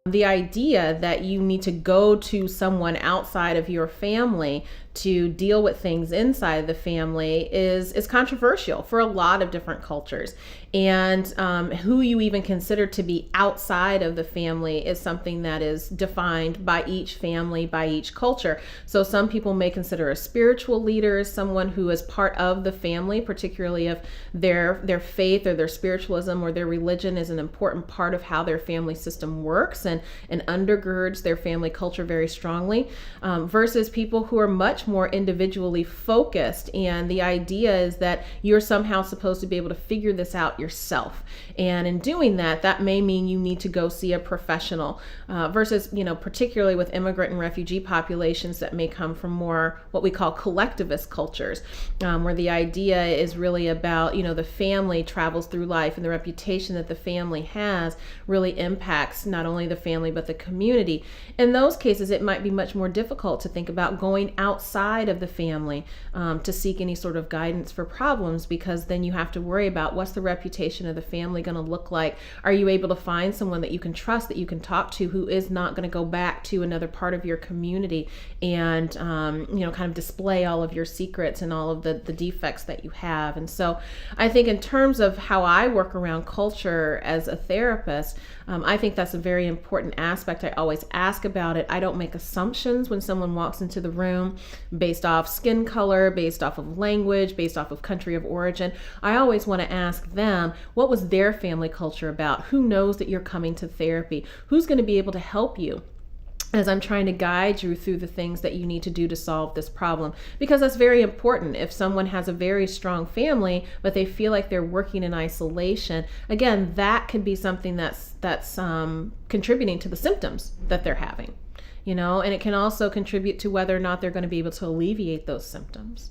The idea that you need to go to someone outside of your family to deal with things inside the family is controversial for a lot of different cultures. And who you even consider to be outside of the family is something that is defined by each family, by each culture. So some people may consider a spiritual leader someone who is part of the family, particularly if their faith or their spiritualism or their religion is an important part of how their family system works and undergirds their family culture very strongly, versus people who are much more individually focused. And the idea is that you're somehow supposed to be able to figure this out yourself. And in doing that, that may mean you need to go see a professional, versus, particularly with immigrant and refugee populations that may come from more what we call collectivist cultures, where the idea is really about, the family travels through life and the reputation that the family has really impacts not only the family but the community. In those cases, it might be much more difficult to think about going outside of the family to seek any sort of guidance for problems, because then you have to worry about what's the reputation of the family going to look like. Are you able to find someone that you can trust, that you can talk to, who is not going to go back to another part of your community and kind of display all of your secrets and all of the defects that you have? And so I think in terms of how I work around culture as a therapist, I think that's a very important aspect. I always ask about it. I don't make assumptions when someone walks into the room based off skin color, based off of language, based off of country of origin. I always want to ask them, what was their family culture about? Who knows that you're coming to therapy? Who's going to be able to help you as I'm trying to guide you through the things that you need to do to solve this problem? Because that's very important. If someone has a very strong family, but they feel like they're working in isolation, again, that could be something that's contributing to the symptoms that they're having, and it can also contribute to whether or not they're going to be able to alleviate those symptoms.